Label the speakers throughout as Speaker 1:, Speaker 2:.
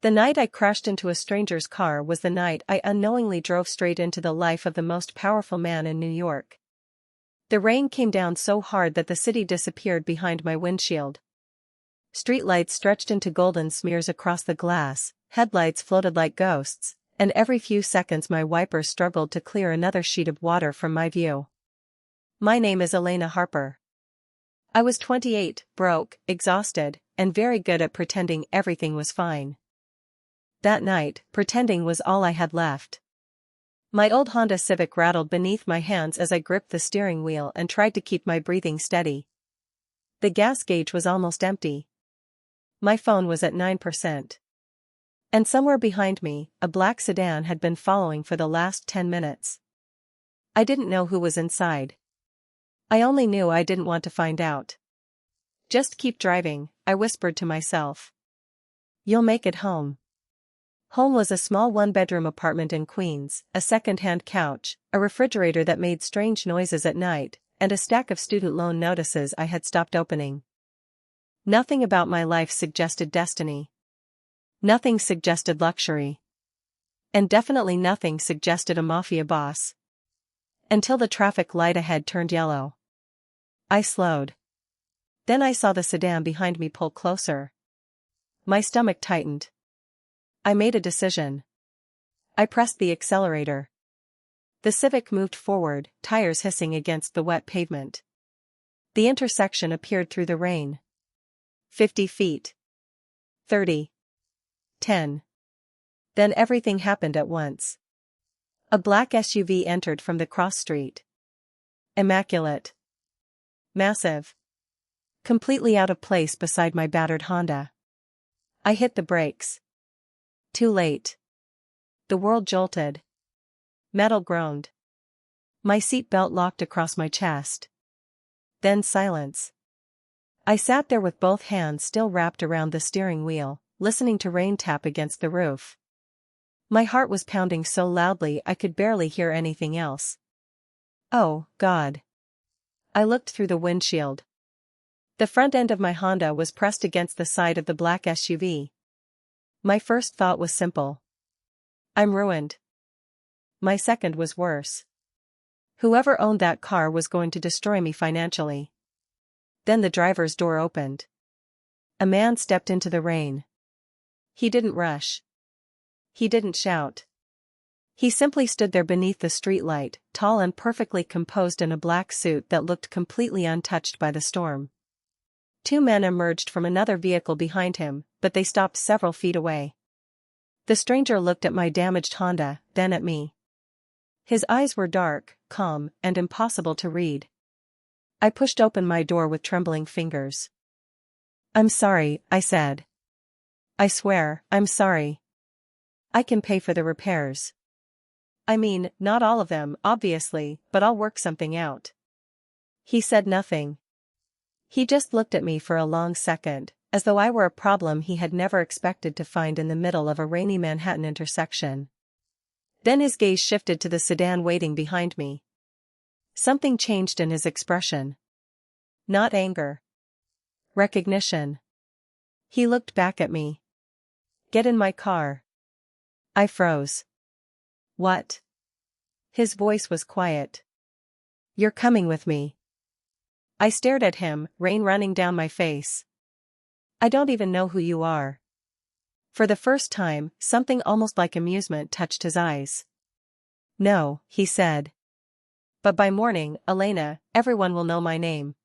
Speaker 1: The night I crashed into a stranger's car was the night I unknowingly drove straight into the life of the most powerful man in New York. The rain came down so hard that the city disappeared behind my windshield. Streetlights stretched into golden smears across the glass, headlights floated like ghosts, and every few seconds my wipers struggled to clear another sheet of water from my view. My name is Elena Harper. I was 28, broke, exhausted, and very good at pretending everything was fine. That night, pretending was all I had left. My old Honda Civic rattled beneath my hands as I gripped the steering wheel and tried to keep my breathing steady. The gas gauge was almost empty. My phone was at 9%. And somewhere behind me, a black sedan had been following for the last 10 minutes. I didn't know who was inside. I only knew I didn't want to find out. Just keep driving, I whispered to myself. You'll make it home. Home was a small one-bedroom apartment in Queens, a second-hand couch, a refrigerator that made strange noises at night, and a stack of student loan notices I had stopped opening. Nothing about my life suggested destiny. Nothing suggested luxury. And definitely nothing suggested a mafia boss. Until the traffic light ahead turned yellow. I slowed. Then I saw the sedan behind me pull closer. My stomach tightened. I made a decision. I pressed the accelerator. The Civic moved forward, tires hissing against the wet pavement. The intersection appeared through the rain. 50 feet. 30. 10. Then everything happened at once. A black SUV entered from the cross street. Immaculate. Massive. Completely out of place beside my battered Honda. I hit the brakes. Too late. The world jolted. Metal groaned. My seat belt locked across my chest. Then silence. I sat there with both hands still wrapped around the steering wheel, listening to rain tap against the roof. My heart was pounding so loudly I could barely hear anything else. Oh, God. I looked through the windshield. The front end of my Honda was pressed against the side of the black SUV. My first thought was simple. I'm ruined. My second was worse. Whoever owned that car was going to destroy me financially. Then the driver's door opened. A man stepped into the rain. He didn't rush. He didn't shout. He simply stood there beneath the streetlight, tall and perfectly composed in a black suit that looked completely untouched by the storm. Two men emerged from another vehicle behind him, but they stopped several feet away. The stranger looked at my damaged Honda, then at me. His eyes were dark, calm, and impossible to read. I pushed open my door with trembling fingers. I'm sorry, I said. I swear, I'm sorry. I can pay for the repairs. I mean, not all of them, obviously, but I'll work something out. He said nothing. He just looked at me for a long second, as though I were a problem he had never expected to find in the middle of a rainy Manhattan intersection. Then his gaze shifted to the sedan waiting behind me. Something changed in his expression. Not anger. Recognition. He looked back at me. Get in my car. I froze. What? His voice was quiet. You're coming with me. I stared at him, rain running down my face. I don't even know who you are. For the first time, something almost like amusement touched his eyes. No, he said. But by morning, Elena, everyone will know my name.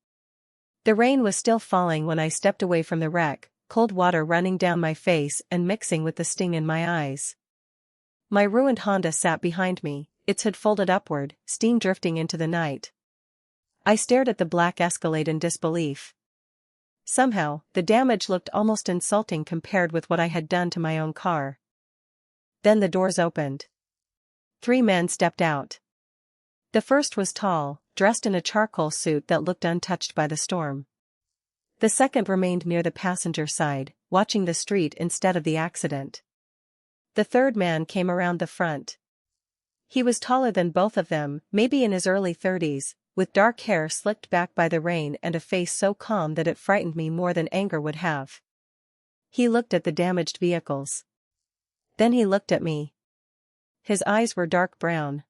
Speaker 1: The rain was still falling when I stepped away from the wreck, cold water running down my face and mixing with the sting in my eyes. My ruined Honda sat behind me, its hood folded upward, steam drifting into the night. I stared at the black Escalade in disbelief. Somehow, the damage looked almost insulting compared with what I had done to my own car. Then the doors opened. 3 men stepped out. The first was tall, dressed in a charcoal suit that looked untouched by the storm. The second remained near the passenger side, watching the street instead of the accident. The third man came around the front. He was taller than both of them, maybe in his early 30s, with dark hair slicked back by the rain and a face so calm that it frightened me more than anger would have. He looked at the damaged vehicles. Then he looked at me. His eyes were dark brown.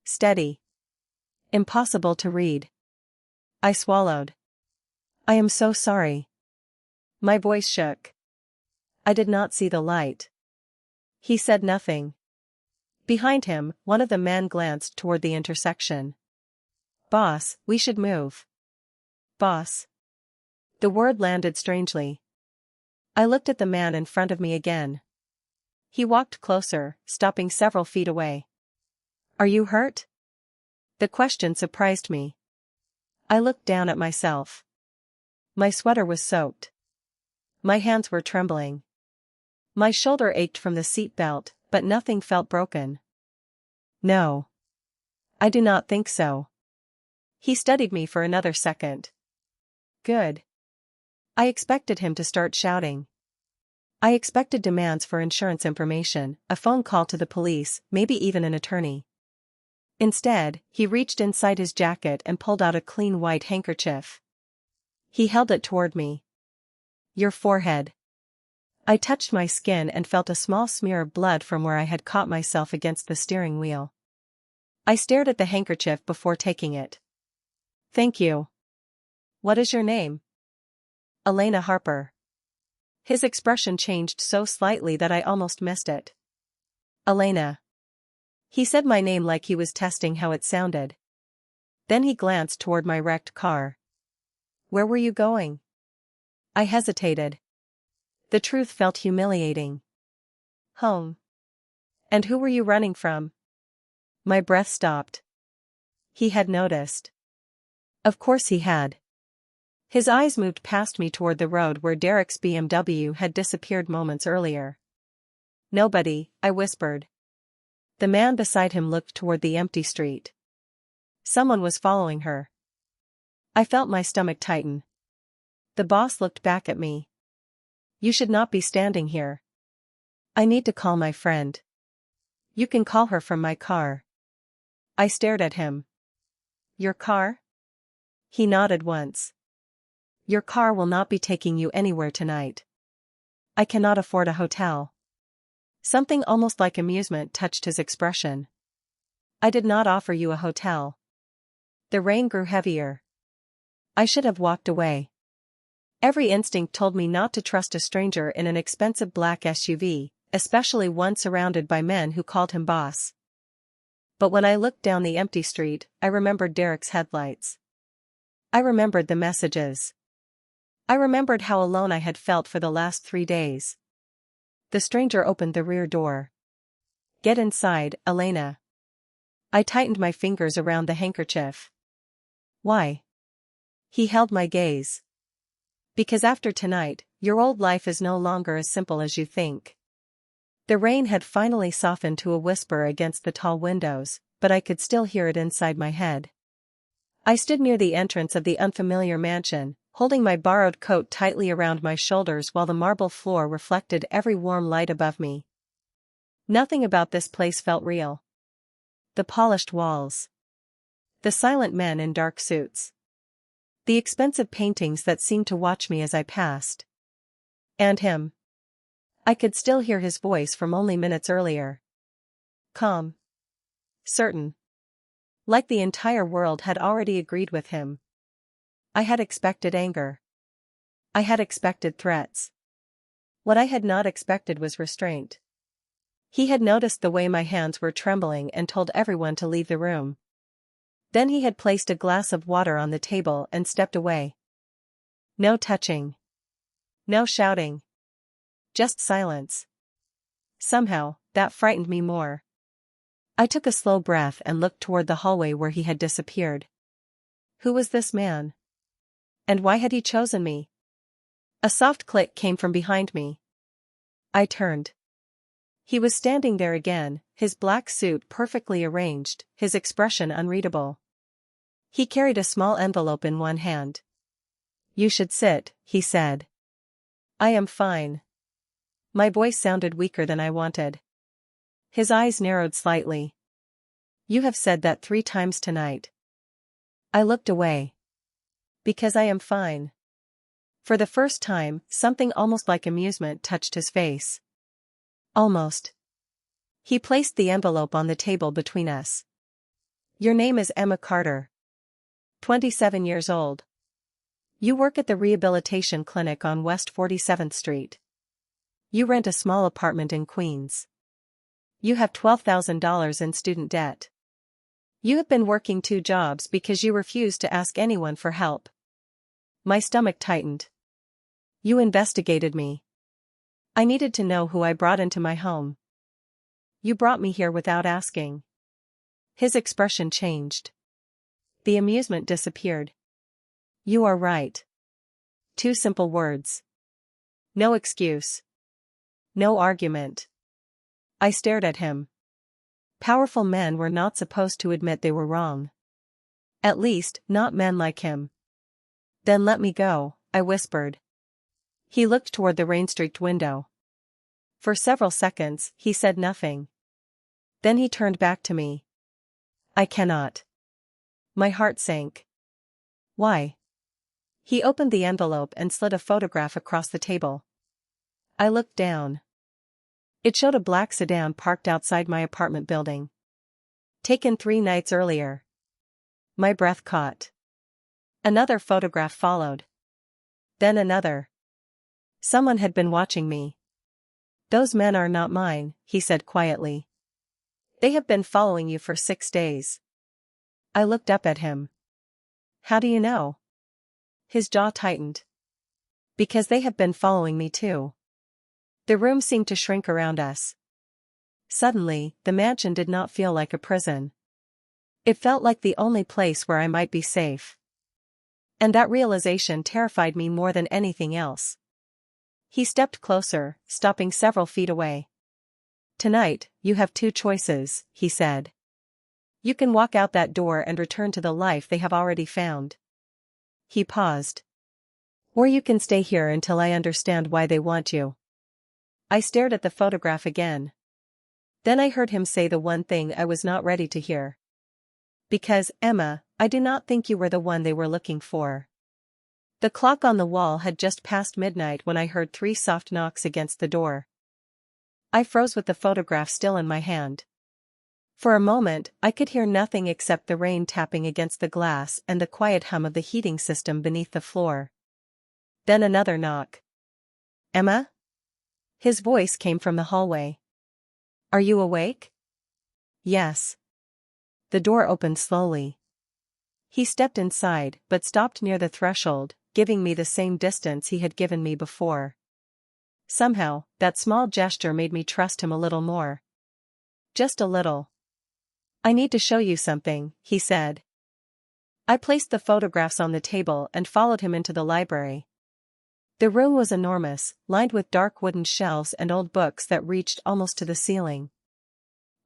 Speaker 1: Steady. Impossible to read. I swallowed. I am so sorry. My voice shook. I did not see the light. He said nothing. Behind him, one of the men glanced toward the intersection. Boss, we should move. Boss. The word landed strangely. I looked at the man in front of me again. He walked closer, stopping several feet away. Are you hurt? The question surprised me. I looked down at myself. My sweater was soaked. My hands were trembling. My shoulder ached from the seat belt, but nothing felt broken. No. I do not think so. He studied me for another second. Good. I expected him to start shouting. I expected demands for insurance information, a phone call to the police, maybe even an attorney. Instead, he reached inside his jacket and pulled out a clean white handkerchief. He held it toward me. Your forehead. I touched my skin and felt a small smear of blood from where I had caught myself against the steering wheel. I stared at the handkerchief before taking it. Thank you. What is your name? Elena Harper. His expression changed so slightly that I almost missed it. Elena. He said my name like he was testing how it sounded. Then he glanced toward my wrecked car. Where were you going? I hesitated. The truth felt humiliating. Home. And who were you running from? My breath stopped. He had noticed. Of course he had. His eyes moved past me toward the road where Derek's BMW had disappeared moments earlier. Nobody, I whispered. The man beside him looked toward the empty street. Someone was following her. I felt my stomach tighten. The boss looked back at me. You should not be standing here. I need to call my friend. You can call her from my car. I stared at him. Your car? He nodded once. Your car will not be taking you anywhere tonight. I cannot afford a hotel. Something almost like amusement touched his expression. I did not offer you a hotel. The rain grew heavier. I should have walked away. Every instinct told me not to trust a stranger in an expensive black SUV, especially one surrounded by men who called him boss. But when I looked down the empty street, I remembered Derek's headlights. I remembered the messages. I remembered how alone I had felt for the last 3 days. The stranger opened the rear door. Get inside, Elena. I tightened my fingers around the handkerchief. Why? He held my gaze. Because after tonight, your old life is no longer as simple as you think. The rain had finally softened to a whisper against the tall windows, but I could still hear it inside my head. I stood near the entrance of the unfamiliar mansion, holding my borrowed coat tightly around my shoulders while the marble floor reflected every warm light above me. Nothing about this place felt real. The polished walls. The silent men in dark suits. The expensive paintings that seemed to watch me as I passed. And him. I could still hear his voice from only minutes earlier. Calm. Certain. Like the entire world had already agreed with him. I had expected anger. I had expected threats. What I had not expected was restraint. He had noticed the way my hands were trembling and told everyone to leave the room. Then he had placed a glass of water on the table and stepped away. No touching. No shouting. Just silence. Somehow, that frightened me more. I took a slow breath and looked toward the hallway where he had disappeared. Who was this man? And why had he chosen me? A soft click came from behind me. I turned. He was standing there again, his black suit perfectly arranged, his expression unreadable. He carried a small envelope in one hand. You should sit, he said. I am fine. My voice sounded weaker than I wanted. His eyes narrowed slightly. You have said that 3 times tonight. I looked away. Because I am fine. For the first time, something almost like amusement touched his face. Almost. He placed the envelope on the table between us. Your name is Emma Carter. 27 years old. You work at the rehabilitation clinic on West 47th Street. You rent a small apartment in Queens. You have $12,000 in student debt. You have been working 2 jobs because you refused to ask anyone for help. My stomach tightened. You investigated me. I needed to know who I brought into my home. You brought me here without asking. His expression changed. The amusement disappeared. You are right. 2 simple words. No excuse. No argument. I stared at him. Powerful men were not supposed to admit they were wrong. At least, not men like him. Then let me go, I whispered. He looked toward the rain-streaked window. For several seconds, he said nothing. Then he turned back to me. I cannot. My heart sank. Why? He opened the envelope and slid a photograph across the table. I looked down. It showed a black sedan parked outside my apartment building. Taken 3 nights earlier. My breath caught. Another photograph followed. Then another. Someone had been watching me. Those men are not mine, he said quietly. They have been following you for 6 days. I looked up at him. How do you know? His jaw tightened. Because they have been following me too. The room seemed to shrink around us. Suddenly, the mansion did not feel like a prison. It felt like the only place where I might be safe. And that realization terrified me more than anything else. He stepped closer, stopping several feet away. Tonight, you have 2 choices, he said. You can walk out that door and return to the life they have already found. He paused. Or you can stay here until I understand why they want you. I stared at the photograph again. Then I heard him say the one thing I was not ready to hear. Because, Emma, I do not think you were the one they were looking for. The clock on the wall had just passed midnight when I heard 3 soft knocks against the door. I froze with the photograph still in my hand. For a moment, I could hear nothing except the rain tapping against the glass and the quiet hum of the heating system beneath the floor. Then another knock. Emma? His voice came from the hallway. Are you awake? Yes. The door opened slowly. He stepped inside but stopped near the threshold, giving me the same distance he had given me before. Somehow, that small gesture made me trust him a little more. Just a little. I need to show you something, he said. I placed the photographs on the table and followed him into the library. The room was enormous, lined with dark wooden shelves and old books that reached almost to the ceiling.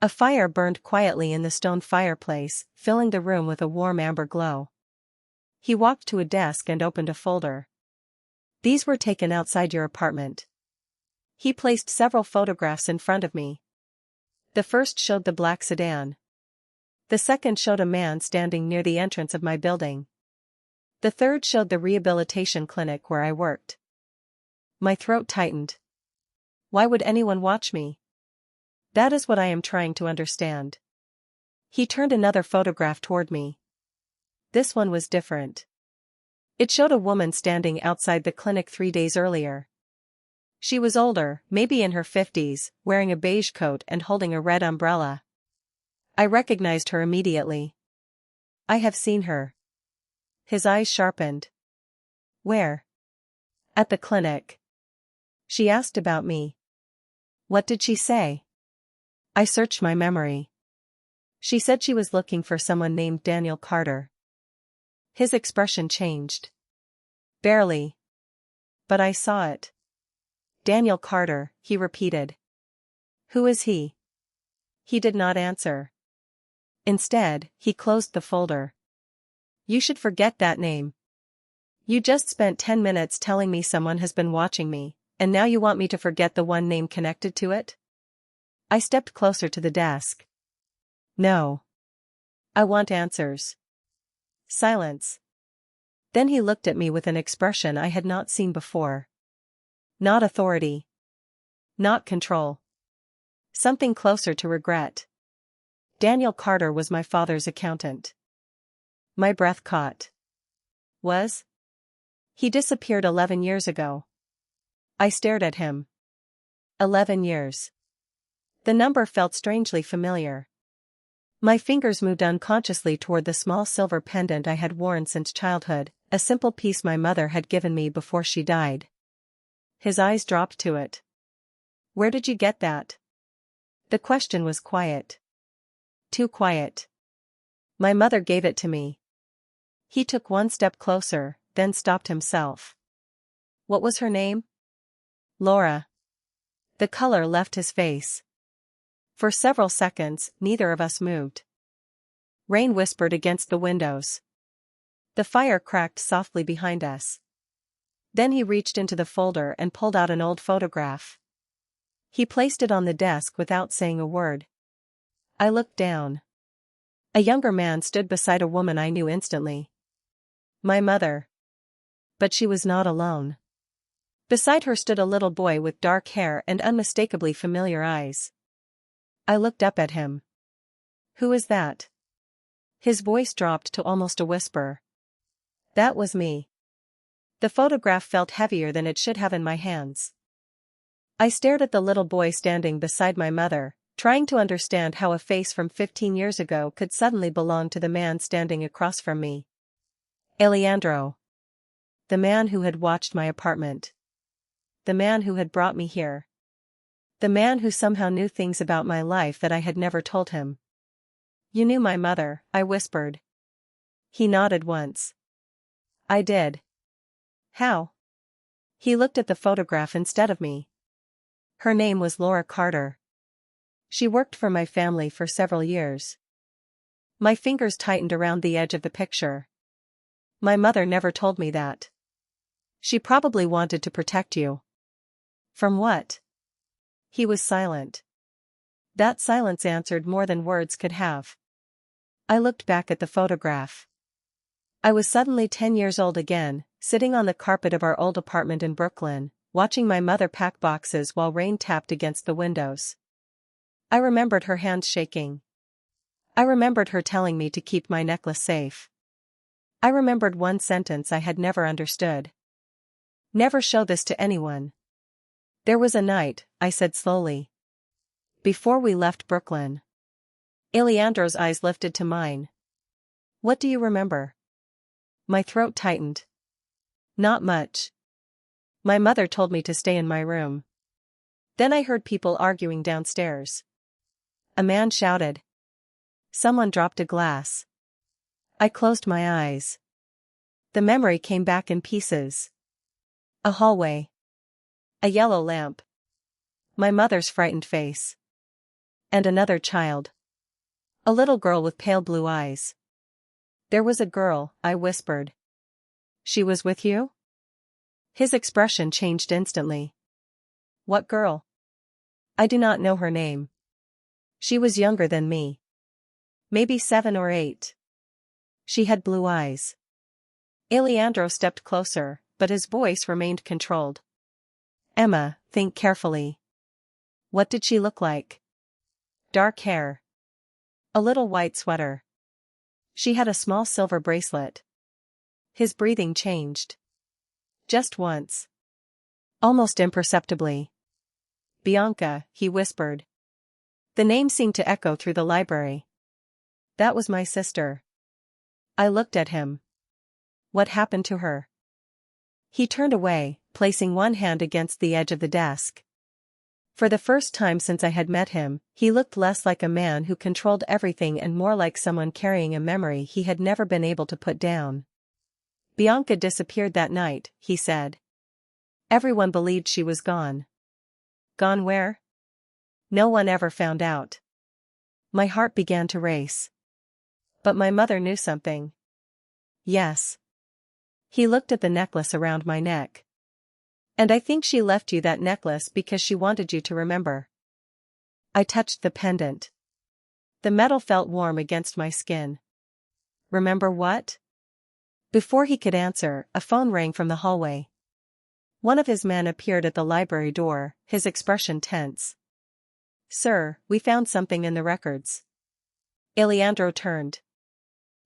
Speaker 1: A fire burned quietly in the stone fireplace, filling the room with a warm amber glow. He walked to a desk and opened a folder. These were taken outside your apartment. He placed several photographs in front of me. The first showed the black sedan. The second showed a man standing near the entrance of my building. The third showed the rehabilitation clinic where I worked. My throat tightened. Why would anyone watch me? That is what I am trying to understand. He turned another photograph toward me. This one was different. It showed a woman standing outside the clinic 3 days earlier. She was older, maybe in her 50s, wearing a beige coat and holding a red umbrella. I recognized her immediately. I have seen her. His eyes sharpened. Where? At the clinic. She asked about me. What did she say? I searched my memory. She said she was looking for someone named Daniel Carter. His expression changed. Barely. But I saw it. Daniel Carter, he repeated. Who is he? He did not answer. Instead, he closed the folder. You should forget that name. You just spent 10 minutes telling me someone has been watching me, and now you want me to forget the one name connected to it? I stepped closer to the desk. No. I want answers. Silence. Then he looked at me with an expression I had not seen before. Not authority. Not control. Something closer to regret. Daniel Carter was my father's accountant. My breath caught. Was? He disappeared 11 years ago. I stared at him. 11 years. The number felt strangely familiar. My fingers moved unconsciously toward the small silver pendant I had worn since childhood, a simple piece my mother had given me before she died. His eyes dropped to it. Where did you get that? The question was quiet. Too quiet. My mother gave it to me. He took one step closer, then stopped himself. What was her name? Laura. The color left his face. For several seconds, neither of us moved. Rain whispered against the windows. The fire cracked softly behind us. Then he reached into the folder and pulled out an old photograph. He placed it on the desk without saying a word. I looked down. A younger man stood beside a woman I knew instantly. My mother. But she was not alone. Beside her stood a little boy with dark hair and unmistakably familiar eyes. I looked up at him. Who is that? His voice dropped to almost a whisper. That was me. The photograph felt heavier than it should have in my hands. I stared at the little boy standing beside my mother, trying to understand how a face from 15 years ago could suddenly belong to the man standing across from me. Alejandro. The man who had watched my apartment. The man who had brought me here. The man who somehow knew things about my life that I had never told him. You knew my mother, I whispered. He nodded once. I did. How? He looked at the photograph instead of me. Her name was Laura Carter. She worked for my family for several years. My fingers tightened around the edge of the picture. My mother never told me that. She probably wanted to protect you. From what? He was silent. That silence answered more than words could have. I looked back at the photograph. I was suddenly 10 years old again, sitting on the carpet of our old apartment in Brooklyn, watching my mother pack boxes while rain tapped against the windows. I remembered her hands shaking. I remembered her telling me to keep my necklace safe. I remembered one sentence I had never understood. Never show this to anyone. There was a night, I said slowly. Before we left Brooklyn. Alejandro's eyes lifted to mine. What do you remember? My throat tightened. Not much. My mother told me to stay in my room. Then I heard people arguing downstairs. A man shouted. Someone dropped a glass. I closed my eyes. The memory came back in pieces. A hallway. A yellow lamp. My mother's frightened face. And another child. A little girl with pale blue eyes. There was a girl, I whispered. She was with you? His expression changed instantly. What girl? I do not know her name. She was younger than me. Maybe 7 or 8. She had blue eyes. Alejandro stepped closer, but his voice remained controlled. Emma, think carefully. What did she look like? Dark hair. A little white sweater. She had a small silver bracelet. His breathing changed. Just once. Almost imperceptibly. Bianca, he whispered. The name seemed to echo through the library. That was my sister. I looked at him. What happened to her? He turned away, placing one hand against the edge of the desk. For the first time since I had met him, he looked less like a man who controlled everything and more like someone carrying a memory he had never been able to put down. Bianca disappeared that night, he said. Everyone believed she was gone. Gone where? No one ever found out. My heart began to race. But my mother knew something. Yes. He looked at the necklace around my neck. And I think she left you that necklace because she wanted you to remember. I touched the pendant. The metal felt warm against my skin. Remember what? Before he could answer, a phone rang from the hallway. One of his men appeared at the library door, his expression tense. Sir, we found something in the records. Alejandro turned.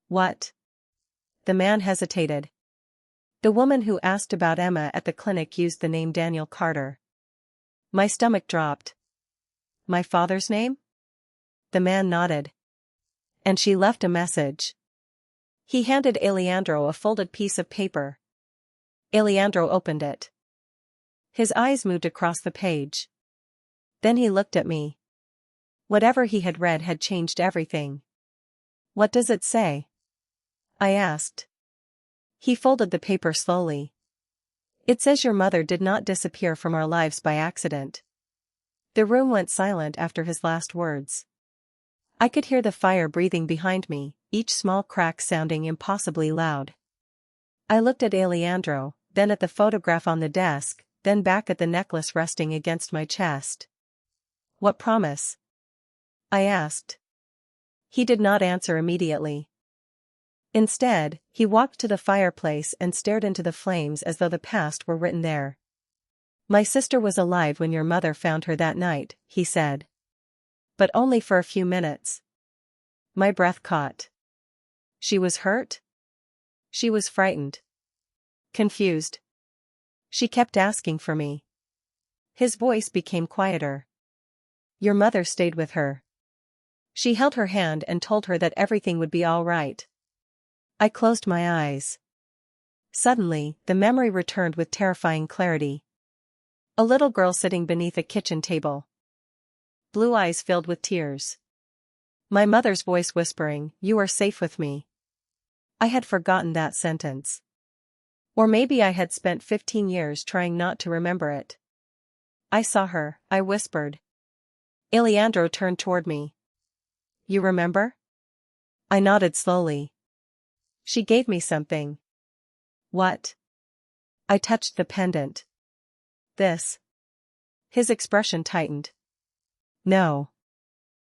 Speaker 1: What? The man hesitated. The woman who asked about Emma at the clinic used the name Daniel Carter. My stomach dropped. My father's name? The man nodded. And she left a message. He handed Alejandro a folded piece of paper. Alejandro opened it. His eyes moved across the page. Then he looked at me. Whatever he had read had changed everything. What does it say? I asked. He folded the paper slowly. It says your mother did not disappear from our lives by accident. The room went silent after his last words. I could hear the fire breathing behind me, each small crack sounding impossibly loud. I looked at Alejandro, then at the photograph on the desk, then back at the necklace resting against my chest. What promise? I asked. He did not answer immediately. Instead, he walked to the fireplace and stared into the flames as though the past were written there. My sister was alive when your mother found her that night, he said. But only for a few minutes. My breath caught. She was hurt? She was frightened. Confused. She kept asking for me. His voice became quieter. Your mother stayed with her. She held her hand and told her that everything would be all right. I closed my eyes. Suddenly, the memory returned with terrifying clarity. A little girl sitting beneath a kitchen table. Blue eyes filled with tears. My mother's voice whispering, "You are safe with me." I had forgotten that sentence. Or maybe I had spent 15 years trying not to remember it. I saw her, I whispered. Alejandro turned toward me. You remember? I nodded slowly. She gave me something. What? I touched the pendant. This. His expression tightened. No.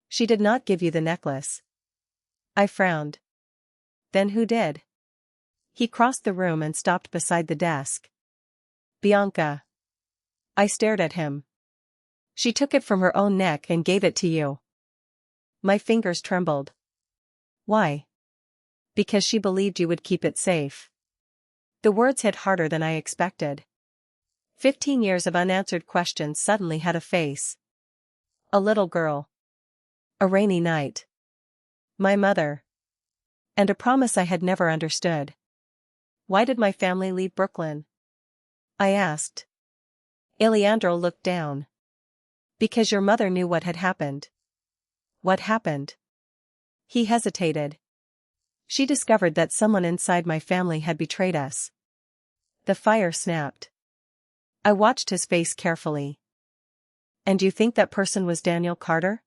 Speaker 1: She did not give you the necklace. I frowned. Then who did? He crossed the room and stopped beside the desk. Bianca. I stared at him. She took it from her own neck and gave it to you. My fingers trembled. Why? Because she believed you would keep it safe. The words hit harder than I expected. 15 years of unanswered questions suddenly had a face. A little girl. A rainy night. My mother. And a promise I had never understood. Why did my family leave Brooklyn? I asked. Alejandro looked down. Because your mother knew what had happened. What happened? He hesitated. She discovered that someone inside my family had betrayed us. The fire snapped. I watched his face carefully. And you think that person was Daniel Carter?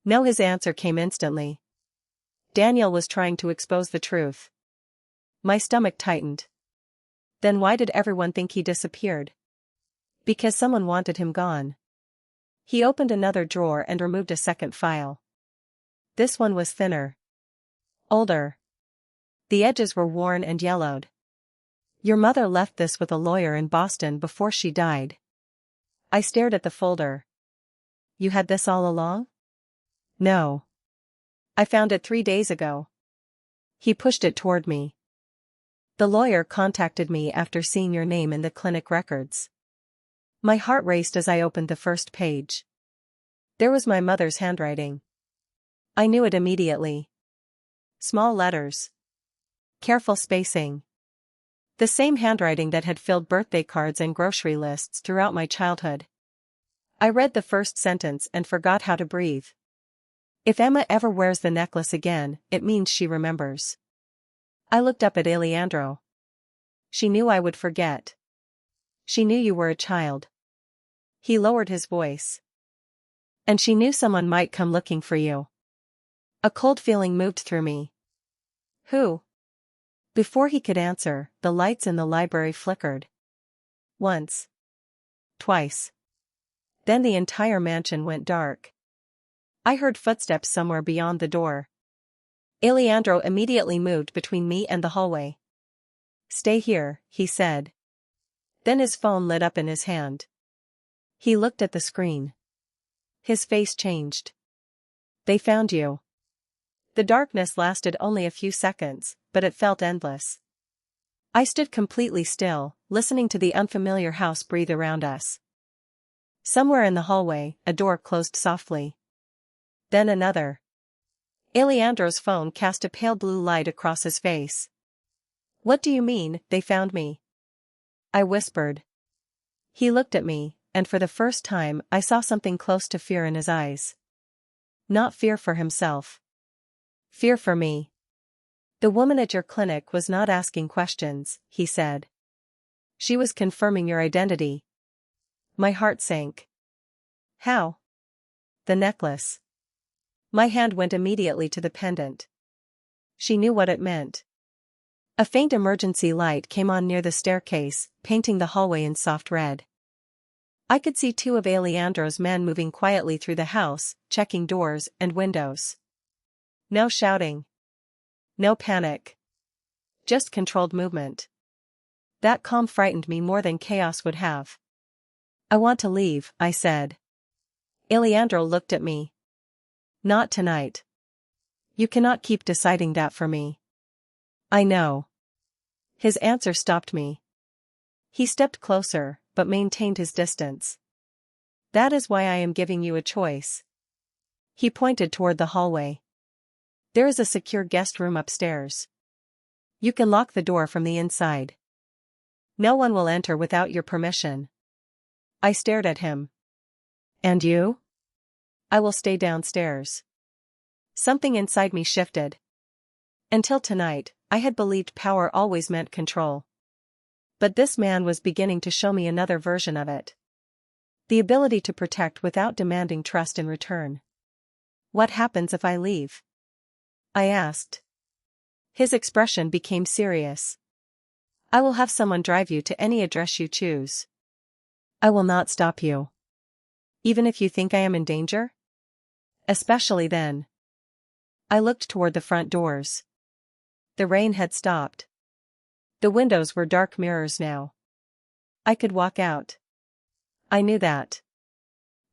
Speaker 1: No, his answer came instantly. Daniel was trying to expose the truth. My stomach tightened. Then why did everyone think he disappeared? Because someone wanted him gone. He opened another drawer and removed a second file. This one was thinner. Older. The edges were worn and yellowed. Your mother left this with a lawyer in Boston before she died. I stared at the folder. You had this all along? No. I found it 3 days ago. He pushed it toward me. The lawyer contacted me after seeing your name in the clinic records. My heart raced as I opened the first page. There was my mother's handwriting. I knew it immediately. Small letters. Careful spacing. The same handwriting that had filled birthday cards and grocery lists throughout my childhood. I read the first sentence and forgot how to breathe. If Emma ever wears the necklace again, it means she remembers. I looked up at Alejandro. She knew I would forget. She knew you were a child. He lowered his voice. And she knew someone might come looking for you. A cold feeling moved through me. Who? Before he could answer, the lights in the library flickered. Once. Twice. Then the entire mansion went dark. I heard footsteps somewhere beyond the door. Alejandro immediately moved between me and the hallway. Stay here, he said. Then his phone lit up in his hand. He looked at the screen. His face changed. They found you. The darkness lasted only a few seconds, but it felt endless. I stood completely still, listening to the unfamiliar house breathe around us. Somewhere in the hallway, a door closed softly. Then another. Alejandro's phone cast a pale blue light across his face. "What do you mean, they found me?" I whispered. He looked at me, and for the first time I saw something close to fear in his eyes. Not fear for himself. Fear for me. "The woman at your clinic was not asking questions," he said. "She was confirming your identity." My heart sank. "How?" "The necklace." My hand went immediately to the pendant. She knew what it meant. A faint emergency light came on near the staircase, painting the hallway in soft red. I could see two of Alejandro's men moving quietly through the house, checking doors and windows. No shouting. No panic. Just controlled movement. That calm frightened me more than chaos would have. "I want to leave," I said. Alejandro looked at me. "Not tonight. You cannot keep deciding that for me." "I know." His answer stopped me. He stepped closer, but maintained his distance. "That is why I am giving you a choice." He pointed toward the hallway. "There is a secure guest room upstairs. You can lock the door from the inside. No one will enter without your permission." I stared at him. "And you?" "I will stay downstairs." Something inside me shifted. Until tonight, I had believed power always meant control. But this man was beginning to show me another version of it. The ability to protect without demanding trust in return. "What happens if I leave?" I asked. His expression became serious. "I will have someone drive you to any address you choose. I will not stop you. Even if you think I am in danger? Especially then." I looked toward the front doors. The rain had stopped. The windows were dark mirrors now. I could walk out. I knew that.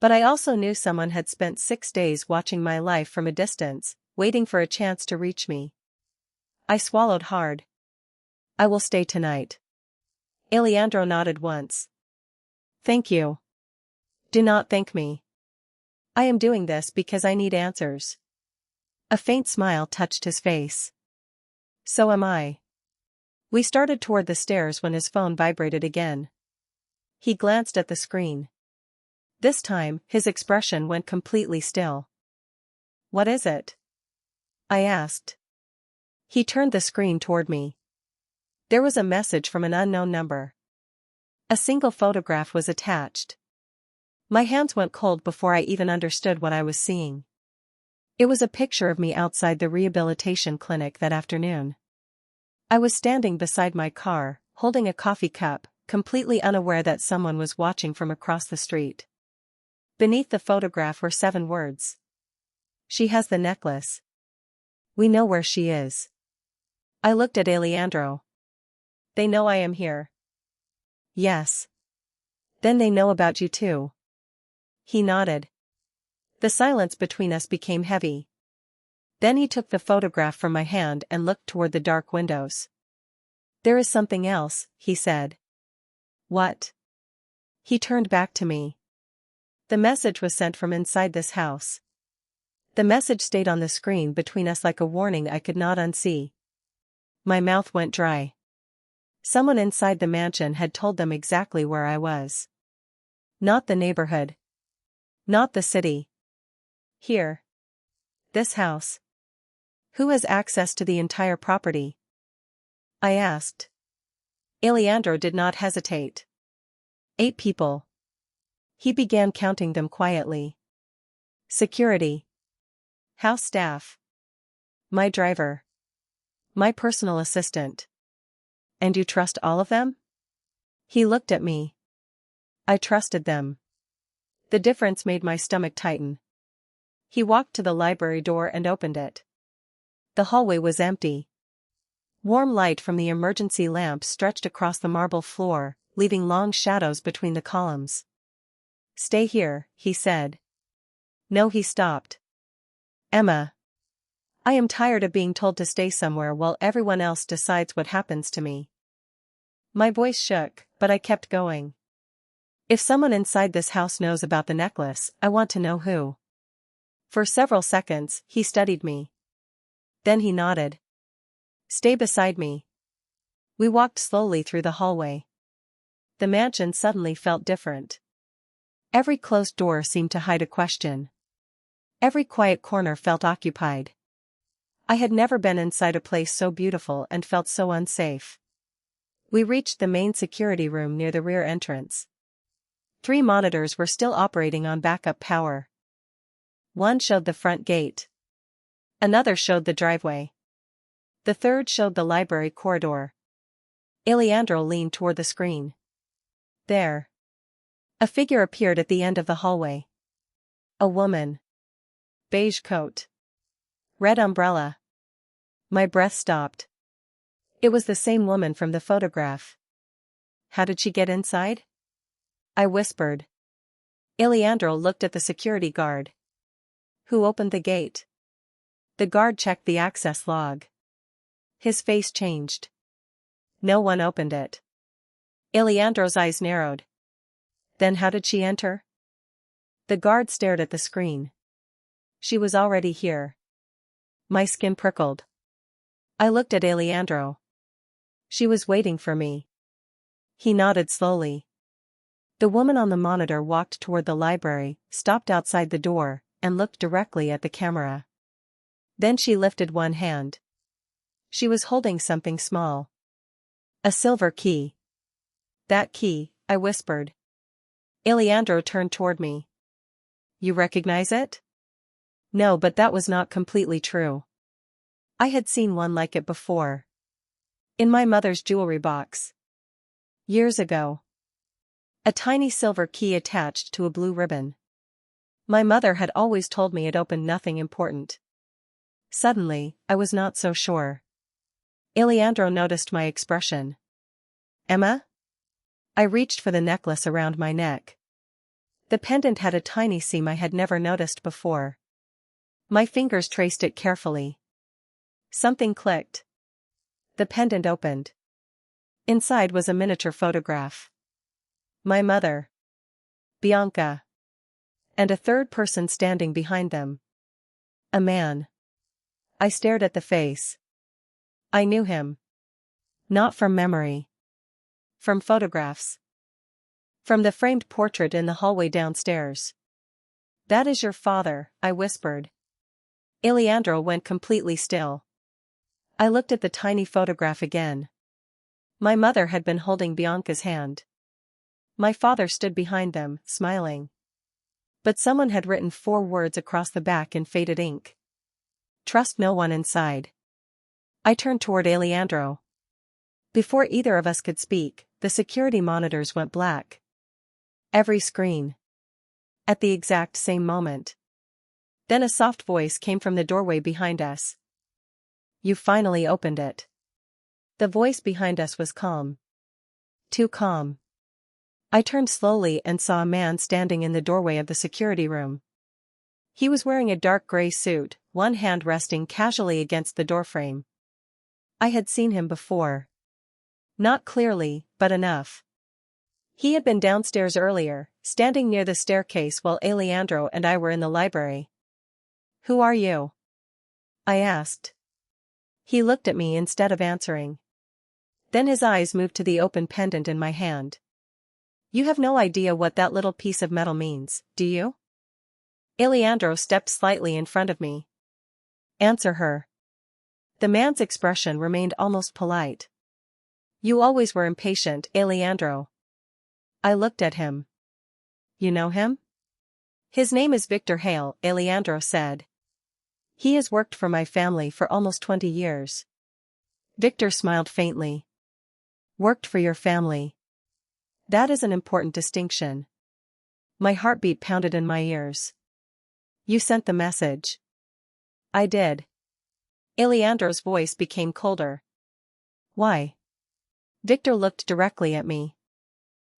Speaker 1: But I also knew someone had spent 6 days watching my life from a distance, waiting for a chance to reach me. I swallowed hard. "I will stay tonight." Alejandro nodded once. "Thank you." "Do not thank me. I am doing this because I need answers." A faint smile touched his face. "So am I." We started toward the stairs when his phone vibrated again. He glanced at the screen. This time, his expression went completely still. "What is it?" I asked. He turned the screen toward me. There was a message from an unknown number. A single photograph was attached. My hands went cold before I even understood what I was seeing. It was a picture of me outside the rehabilitation clinic that afternoon. I was standing beside my car, holding a coffee cup, completely unaware that someone was watching from across the street. Beneath the photograph were 7 words. "She has the necklace. We know where she is." I looked at Alejandro. "They know I am here." "Yes." "Then they know about you too." He nodded. The silence between us became heavy. Then he took the photograph from my hand and looked toward the dark windows. "There is something else," he said. "What?" He turned back to me. "The message was sent from inside this house." The message stayed on the screen between us like a warning I could not unsee. My mouth went dry. Someone inside the mansion had told them exactly where I was. Not the neighborhood. Not the city. Here. This house. Who has access to the entire property? I asked. Alejandro did not hesitate. 8 people. He began counting them quietly. Security. House staff. My driver. My personal assistant. "And you trust all of them?" He looked at me. I trusted them. The difference made my stomach tighten. He walked to the library door and opened it. The hallway was empty. Warm light from the emergency lamp stretched across the marble floor, leaving long shadows between the columns. "Stay here," he said. No, he stopped. Emma. I am tired of being told to stay somewhere while everyone else decides what happens to me. My voice shook, but I kept going. If someone inside this house knows about the necklace, I want to know who. For several seconds, he studied me. Then he nodded. Stay beside me. We walked slowly through the hallway. The mansion suddenly felt different. Every closed door seemed to hide a question. Every quiet corner felt occupied. I had never been inside a place so beautiful and felt so unsafe. We reached the main security room near the rear entrance. 3 monitors were still operating on backup power. One showed the front gate. Another showed the driveway. The third showed the library corridor. Alejandro leaned toward the screen. There. A figure appeared at the end of the hallway. A woman. Beige coat. Red umbrella. My breath stopped. It was the same woman from the photograph. How did she get inside? I whispered. Alejandro looked at the security guard. Who opened the gate? The guard checked the access log. His face changed. No one opened it. Alejandro's eyes narrowed. Then how did she enter? The guard stared at the screen. She was already here. My skin prickled. I looked at Alejandro. She was waiting for me. He nodded slowly. The woman on the monitor walked toward the library, stopped outside the door, and looked directly at the camera. Then she lifted one hand. She was holding something small. A silver key. That key, I whispered. Alejandro turned toward me. You recognize it? No, but that was not completely true. I had seen one like it before. In my mother's jewelry box. Years ago. A tiny silver key attached to a blue ribbon. My mother had always told me it opened nothing important. Suddenly, I was not so sure. Alejandro noticed my expression. Emma? I reached for the necklace around my neck. The pendant had a tiny seam I had never noticed before. My fingers traced it carefully. Something clicked. The pendant opened. Inside was a miniature photograph. My mother. Bianca. And a third person standing behind them. A man. I stared at the face. I knew him. Not from memory. From photographs. From the framed portrait in the hallway downstairs. That is your father, I whispered. Alejandro went completely still. I looked at the tiny photograph again. My mother had been holding Bianca's hand. My father stood behind them, smiling. But someone had written 4 words across the back in faded ink. Trust no one inside. I turned toward Alejandro. Before either of us could speak, the security monitors went black. Every screen. At the exact same moment. Then a soft voice came from the doorway behind us. You finally opened it. The voice behind us was calm. Too calm. I turned slowly and saw a man standing in the doorway of the security room. He was wearing a dark gray suit, one hand resting casually against the doorframe. I had seen him before. Not clearly, but enough. He had been downstairs earlier, standing near the staircase while Alejandro and I were in the library. Who are you? I asked. He looked at me instead of answering. Then his eyes moved to the open pendant in my hand. You have no idea what that little piece of metal means, do you? Alejandro stepped slightly in front of me. Answer her. The man's expression remained almost polite. You always were impatient, Alejandro. I looked at him. You know him? His name is Victor Hale, Alejandro said. He has worked for my family for almost 20 years. Victor smiled faintly. Worked for your family. That is an important distinction. My heartbeat pounded in my ears. You sent the message. I did. Alejandro's voice became colder. Why? Victor looked directly at me.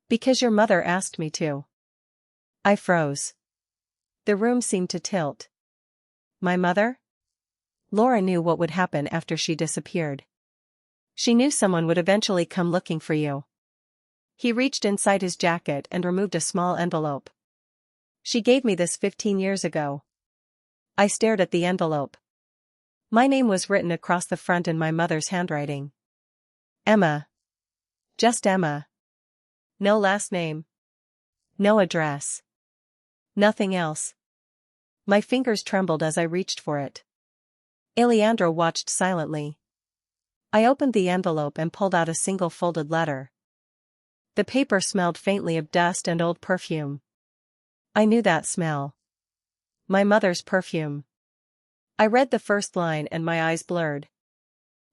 Speaker 1: Because your mother asked me to. I froze. The room seemed to tilt. My mother? Laura knew what would happen after she disappeared. She knew someone would eventually come looking for you. He reached inside his jacket and removed a small envelope. She gave me this 15 years ago. I stared at the envelope. My name was written across the front in my mother's handwriting. Emma. Just Emma. No last name. No address. Nothing else. My fingers trembled as I reached for it. Alejandro watched silently. I opened the envelope and pulled out a single folded letter. The paper smelled faintly of dust and old perfume. I knew that smell. My mother's perfume. I read the first line and my eyes blurred.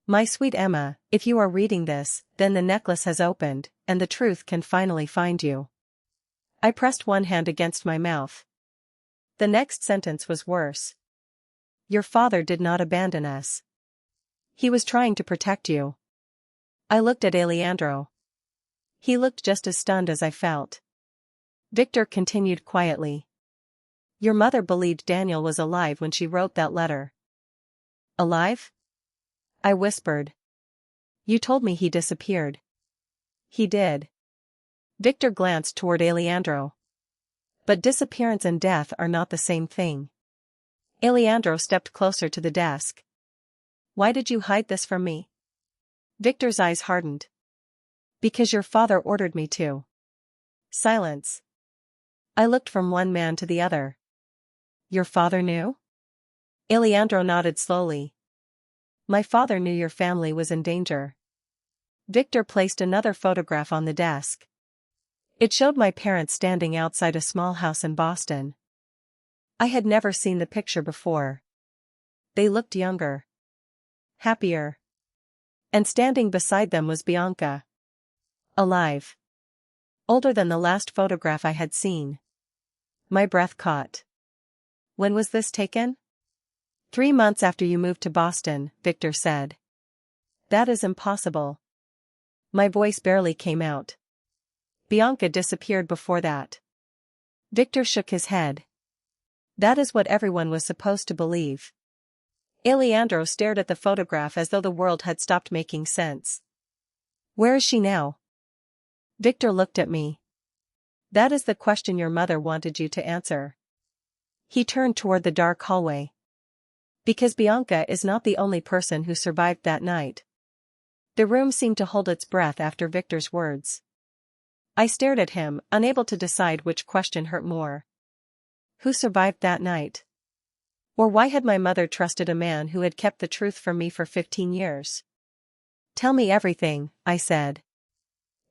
Speaker 1: My sweet Emma, if you are reading this, then the necklace has opened, and the truth can finally find you. I pressed one hand against my mouth. The next sentence was worse. Your father did not abandon us. He was trying to protect you. I looked at Alejandro. He looked just as stunned as I felt. Victor continued quietly. Your mother believed Daniel was alive when she wrote that letter. Alive? I whispered. You told me he disappeared. He did. Victor glanced toward Alejandro. But disappearance and death are not the same thing. Alejandro stepped closer to the desk. Why did you hide this from me? Victor's eyes hardened. Because your father ordered me to. Silence. I looked from one man to the other. Your father knew? Alejandro nodded slowly. My father knew your family was in danger. Victor placed another photograph on the desk. It showed my parents standing outside a small house in Boston. I had never seen the picture before. They looked younger. Happier. And standing beside them was Bianca. Alive. Older than the last photograph I had seen. My breath caught. When was this taken? 3 months after you moved to Boston, Victor said. That is impossible. My voice barely came out. Bianca disappeared before that. Victor shook his head. That is what everyone was supposed to believe. Alejandro stared at the photograph as though the world had stopped making sense. Where is she now? Victor looked at me. That is the question your mother wanted you to answer. He turned toward the dark hallway. Because Bianca is not the only person who survived that night. The room seemed to hold its breath after Victor's words. I stared at him, unable to decide which question hurt more. Who survived that night? Or why had my mother trusted a man who had kept the truth from me for 15 years? Tell me everything, I said.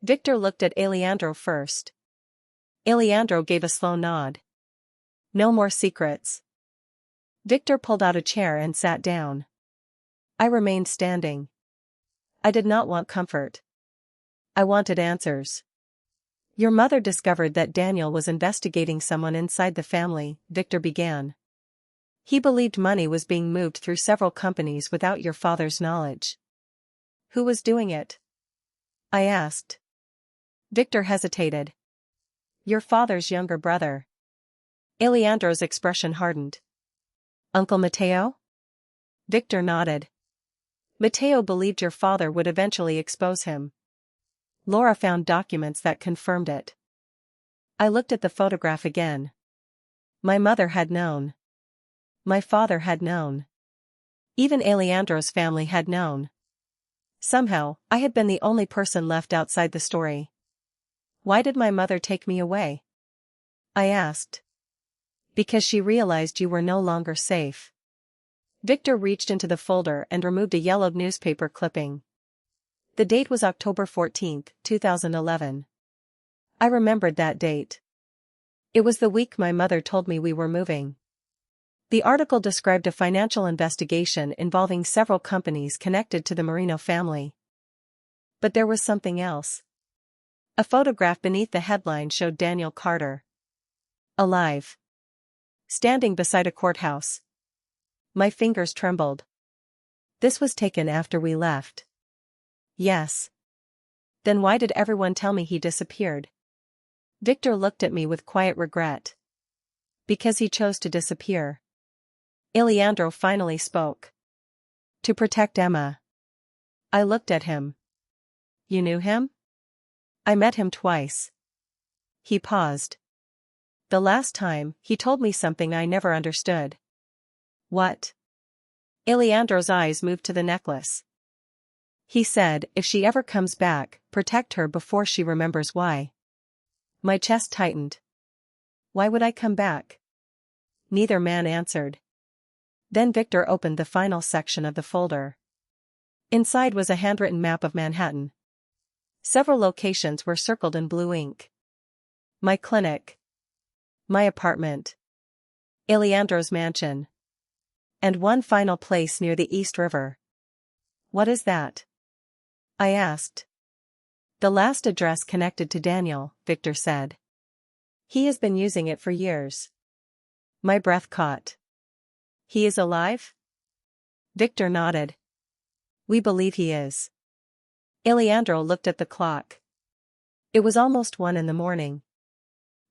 Speaker 1: Victor looked at Alejandro first. Alejandro gave a slow nod. No more secrets. Victor pulled out a chair and sat down. I remained standing. I did not want comfort. I wanted answers. Your mother discovered that Daniel was investigating someone inside the family, Victor began. He believed money was being moved through several companies without your father's knowledge. Who was doing it? I asked. Victor hesitated. Your father's younger brother. Alejandro's expression hardened. Uncle Mateo? Victor nodded. Mateo believed your father would eventually expose him. Laura found documents that confirmed it. I looked at the photograph again. My mother had known. My father had known. Even Alejandro's family had known. Somehow, I had been the only person left outside the story. Why did my mother take me away? I asked. Because she realized you were no longer safe. Victor reached into the folder and removed a yellowed newspaper clipping. The date was October 14, 2011. I remembered that date. It was the week my mother told me we were moving. The article described a financial investigation involving several companies connected to the Marino family. But there was something else. A photograph beneath the headline showed Daniel Carter. Alive. Standing beside a courthouse. My fingers trembled. This was taken after we left. Yes. Then why did everyone tell me he disappeared? Victor looked at me with quiet regret. Because he chose to disappear. Aleandro finally spoke. To protect Emma. I looked at him. You knew him? I met him twice. He paused. The last time, he told me something I never understood. What? Aleandro's eyes moved to the necklace. He said, if she ever comes back, protect her before she remembers why. My chest tightened. Why would I come back? Neither man answered. Then Victor opened the final section of the folder. Inside was a handwritten map of Manhattan. Several locations were circled in blue ink. My clinic. My apartment. Aleandro's mansion. And one final place near the East River. What is that? I asked. The last address connected to Daniel, Victor said. He has been using it for years. My breath caught. He is alive? Victor nodded. We believe he is. Aleandro looked at the clock. It was almost 1 a.m.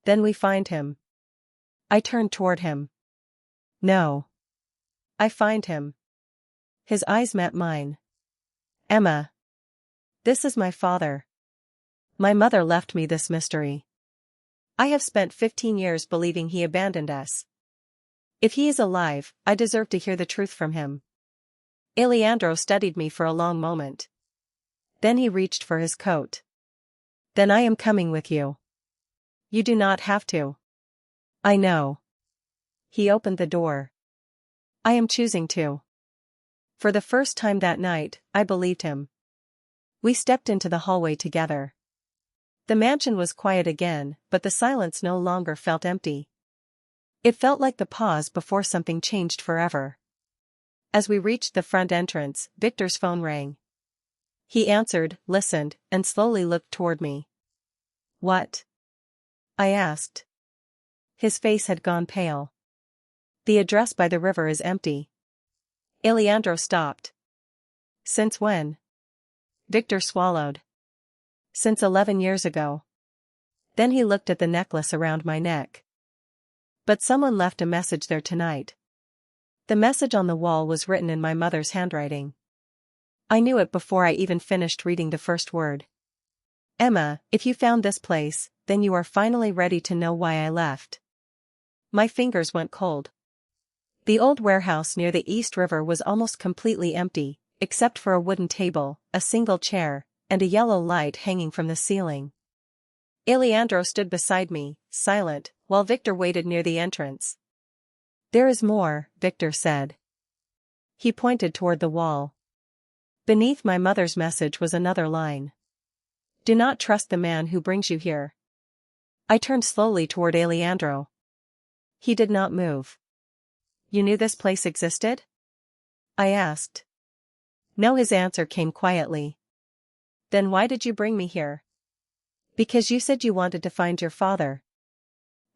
Speaker 1: Then we find him. I turned toward him. No. I find him. His eyes met mine. Emma. This is my father. My mother left me this mystery. I have spent 15 years believing he abandoned us. If he is alive, I deserve to hear the truth from him. Aleandro studied me for a long moment. Then he reached for his coat. Then I am coming with you. You do not have to. I know. He opened the door. I am choosing to. For the first time that night, I believed him. We stepped into the hallway together. The mansion was quiet again, but the silence no longer felt empty. It felt like the pause before something changed forever. As we reached the front entrance, Victor's phone rang. He answered, listened, and slowly looked toward me. What? I asked. His face had gone pale. The address by the river is empty. Aleandro stopped. Since when? Victor swallowed. Since 11 years ago. Then he looked at the necklace around my neck. But someone left a message there tonight. The message on the wall was written in my mother's handwriting. I knew it before I even finished reading the first word. Emma, if you found this place, then you are finally ready to know why I left. My fingers went cold. The old warehouse near the East River was almost completely empty, except for a wooden table, a single chair, and a yellow light hanging from the ceiling. Aleandro stood beside me, silent, while Victor waited near the entrance. There is more, Victor said. He pointed toward the wall. Beneath my mother's message was another line. Do not trust the man who brings you here. I turned slowly toward Aleandro. He did not move. You knew this place existed? I asked. No, his answer came quietly. Then why did you bring me here? Because you said you wanted to find your father.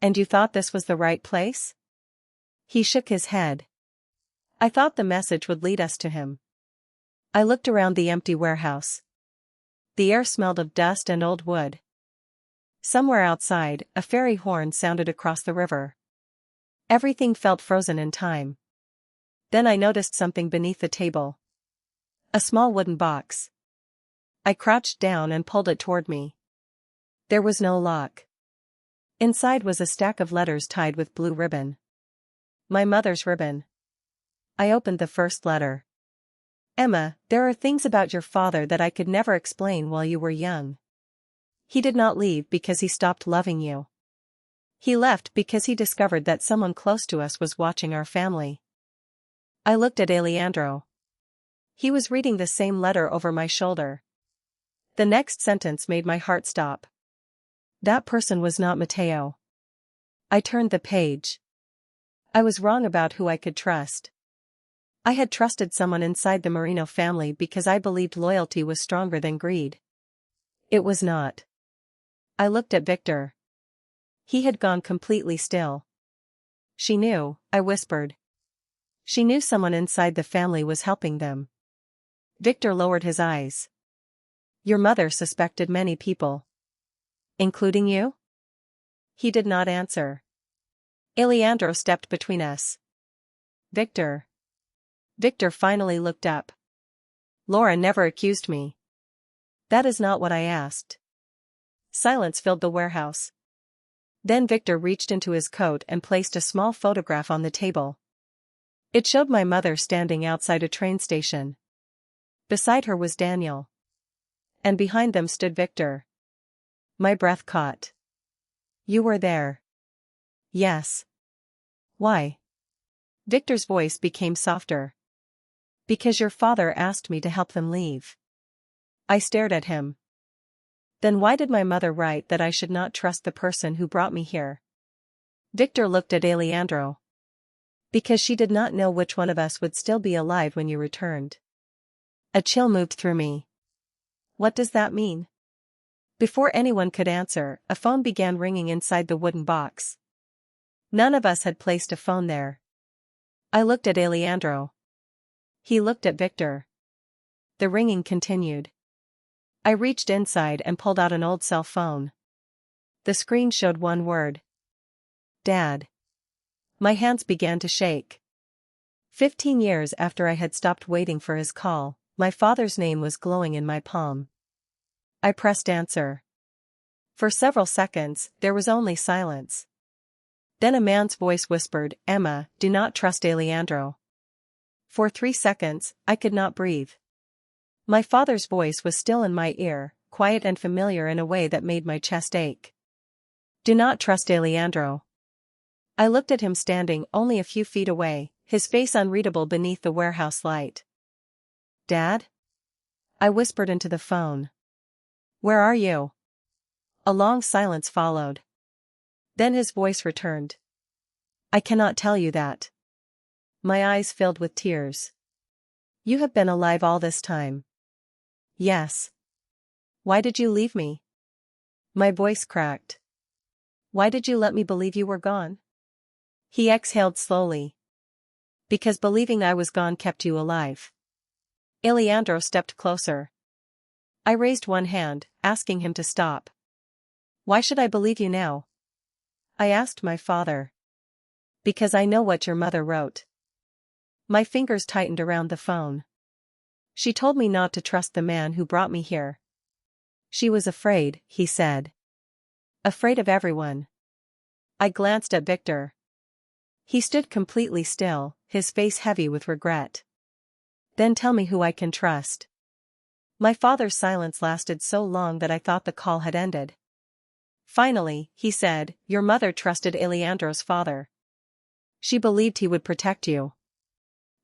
Speaker 1: And you thought this was the right place? He shook his head. I thought the message would lead us to him. I looked around the empty warehouse. The air smelled of dust and old wood. Somewhere outside, a ferry horn sounded across the river. Everything felt frozen in time. Then I noticed something beneath the table. A small wooden box. I crouched down and pulled it toward me. There was no lock. Inside was a stack of letters tied with blue ribbon. My mother's ribbon. I opened the first letter. Emma, there are things about your father that I could never explain while you were young. He did not leave because he stopped loving you. He left because he discovered that someone close to us was watching our family. I looked at Aleandro. He was reading the same letter over my shoulder. The next sentence made my heart stop. That person was not Matteo. I turned the page. I was wrong about who I could trust. I had trusted someone inside the Marino family because I believed loyalty was stronger than greed. It was not. I looked at Victor. He had gone completely still. She knew, I whispered. She knew someone inside the family was helping them. Victor lowered his eyes. Your mother suspected many people. Including you? He did not answer. Alejandro stepped between us. Victor. Victor finally looked up. Laura never accused me. That is not what I asked. Silence filled the warehouse. Then Victor reached into his coat and placed a small photograph on the table. It showed my mother standing outside a train station. Beside her was Daniel. And behind them stood Victor. My breath caught. You were there. Yes. Why? Victor's voice became softer. Because your father asked me to help them leave. I stared at him. Then why did my mother write that I should not trust the person who brought me here? Victor looked at Alejandro. Because she did not know which one of us would still be alive when you returned. A chill moved through me. What does that mean? Before anyone could answer, a phone began ringing inside the wooden box. None of us had placed a phone there. I looked at Alejandro. He looked at Victor. The ringing continued. I reached inside and pulled out an old cell phone. The screen showed one word. Dad. My hands began to shake. 15 years after I had stopped waiting for his call, my father's name was glowing in my palm. I pressed answer. For several seconds, there was only silence. Then a man's voice whispered, Emma, do not trust Alejandro. For 3 seconds, I could not breathe. My father's voice was still in my ear, quiet and familiar in a way that made my chest ache. Do not trust Alejandro. I looked at him standing only a few feet away, his face unreadable beneath the warehouse light. Dad? I whispered into the phone. Where are you? A long silence followed. Then his voice returned. I cannot tell you that. My eyes filled with tears. You have been alive all this time. Yes. Why did you leave me? My voice cracked. Why did you let me believe you were gone? He exhaled slowly. Because believing I was gone kept you alive. Alejandro stepped closer. I raised one hand, asking him to stop. Why should I believe you now? I asked my father. Because I know what your mother wrote. My fingers tightened around the phone. She told me not to trust the man who brought me here. She was afraid, he said. Afraid of everyone. I glanced at Victor. He stood completely still, his face heavy with regret. Then tell me who I can trust. My father's silence lasted so long that I thought the call had ended. Finally, he said, your mother trusted Alejandro's father. She believed he would protect you.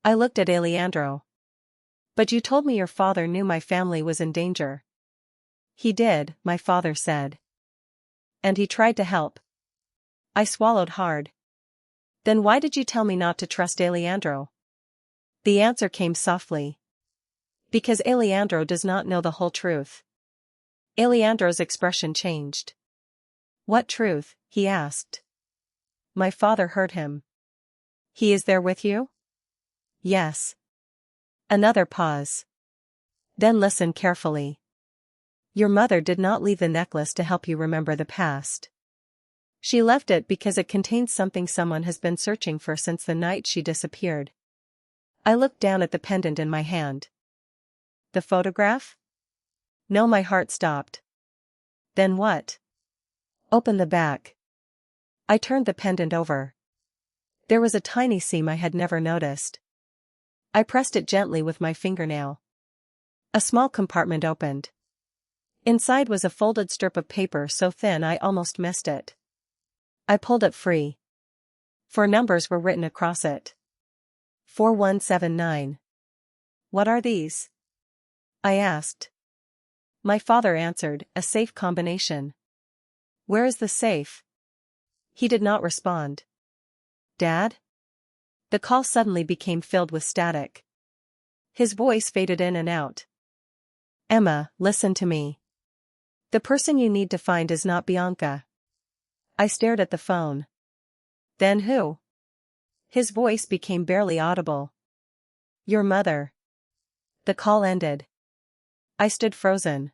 Speaker 1: I looked at Alejandro. But you told me your father knew my family was in danger. He did, my father said. And he tried to help. I swallowed hard. Then why did you tell me not to trust Alejandro? The answer came softly. Because Alejandro does not know the whole truth. Alejandro's expression changed. What truth? He asked. My father heard him. He is there with you? Yes. Another pause. Then listen carefully. Your mother did not leave the necklace to help you remember the past. She left it because it contains something someone has been searching for since the night she disappeared. I looked down at the pendant in my hand. The photograph? No, my heart stopped. Then what? Open the back. I turned the pendant over. There was a tiny seam I had never noticed. I pressed it gently with my fingernail. A small compartment opened. Inside was a folded strip of paper so thin I almost missed it. I pulled it free. 4 numbers were written across it. 4179. What are these? I asked. My father answered, a safe combination. Where is the safe? He did not respond. Dad? The call suddenly became filled with static. His voice faded in and out. Emma, listen to me. The person you need to find is not Bianca. I stared at the phone. Then who? His voice became barely audible. Your mother. The call ended. I stood frozen.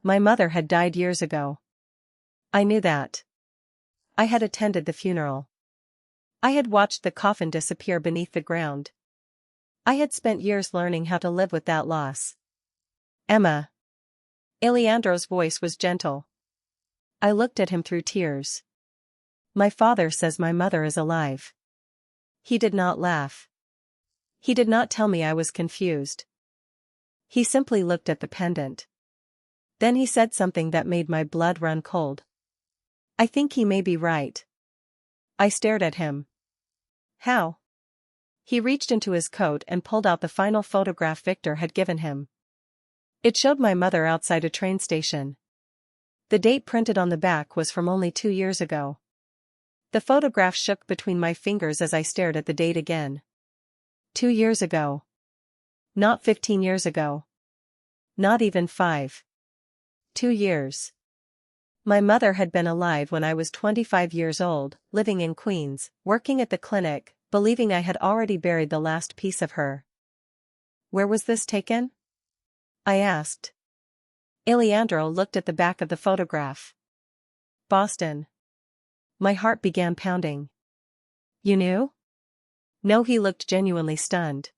Speaker 1: My mother had died years ago. I knew that. I had attended the funeral. I had watched the coffin disappear beneath the ground. I had spent years learning how to live with that loss. Emma. Alejandro's voice was gentle. I looked at him through tears. My father says my mother is alive. He did not laugh. He did not tell me I was confused. He simply looked at the pendant. Then he said something that made my blood run cold. I think he may be right. I stared at him. How? He reached into his coat and pulled out the final photograph Victor had given him. It showed my mother outside a train station. The date printed on the back was from only 2 years ago. The photograph shook between my fingers as I stared at the date again. 2 years ago. Not 15 years ago. Not even 5. 2 years. My mother had been alive when I was 25 years old, living in Queens, working at the clinic, believing I had already buried the last piece of her. Where was this taken? I asked. Alejandro looked at the back of the photograph. Boston. My heart began pounding. You knew? No, he looked genuinely stunned.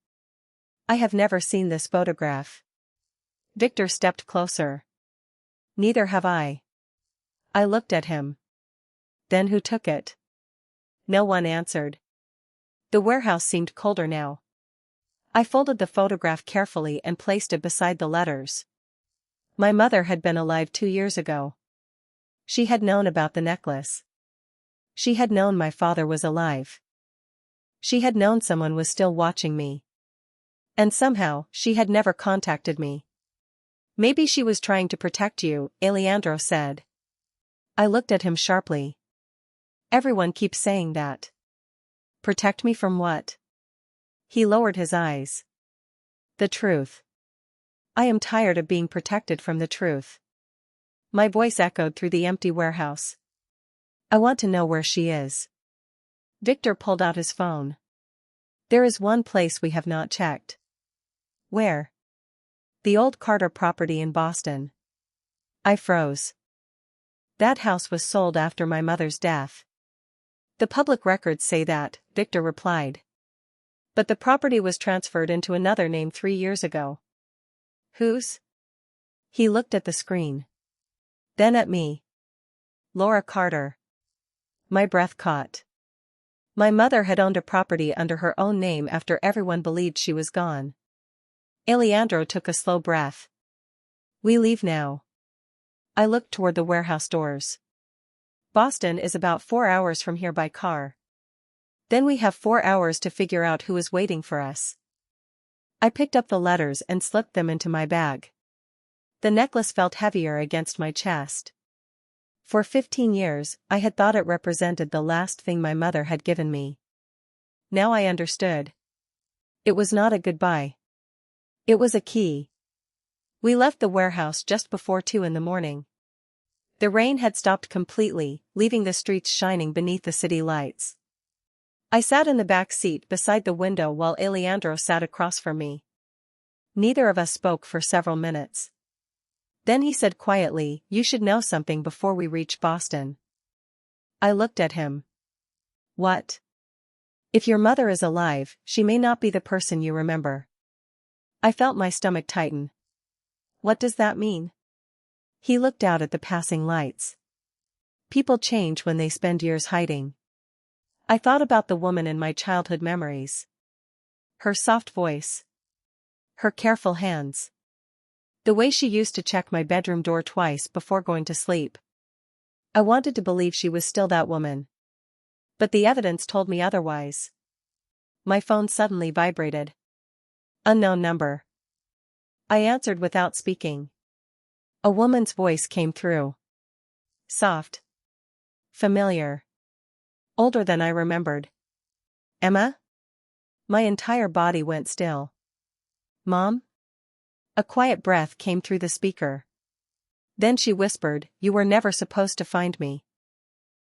Speaker 1: I have never seen this photograph. Victor stepped closer. Neither have I. I looked at him. Then who took it? No one answered. The warehouse seemed colder now. I folded the photograph carefully and placed it beside the letters. My mother had been alive 2 years ago. She had known about the necklace. She had known my father was alive. She had known someone was still watching me. And somehow, she had never contacted me. Maybe she was trying to protect you, Alejandro said. I looked at him sharply. Everyone keeps saying that. Protect me from what? He lowered his eyes. The truth. I am tired of being protected from the truth. My voice echoed through the empty warehouse. I want to know where she is. Victor pulled out his phone. There is one place we have not checked. Where? The old Carter property in Boston. I froze. That house was sold after my mother's death. The public records say that, Victor replied. But the property was transferred into another name 3 years ago. Whose? He looked at the screen. Then at me. Laura Carter. My breath caught. My mother had owned a property under her own name after everyone believed she was gone. Alejandro took a slow breath. We leave now. I looked toward the warehouse doors. Boston is about 4 hours from here by car. Then we have 4 hours to figure out who is waiting for us. I picked up the letters and slipped them into my bag. The necklace felt heavier against my chest. For 15 years, I had thought it represented the last thing my mother had given me. Now I understood. It was not a goodbye. It was a key. We left the warehouse just before 2 in the morning. The rain had stopped completely, leaving the streets shining beneath the city lights. I sat in the back seat beside the window while Alejandro sat across from me. Neither of us spoke for several minutes. Then he said quietly, "You should know something before we reach Boston." I looked at him. What? If your mother is alive, she may not be the person you remember. I felt my stomach tighten. What does that mean? He looked out at the passing lights. People change when they spend years hiding. I thought about the woman in my childhood memories. Her soft voice. Her careful hands. The way she used to check my bedroom door twice before going to sleep. I wanted to believe she was still that woman. But the evidence told me otherwise. My phone suddenly vibrated. Unknown number. I answered without speaking. A woman's voice came through. Soft. Familiar. Older than I remembered. Emma? My entire body went still. Mom? A quiet breath came through the speaker. Then she whispered, "You were never supposed to find me."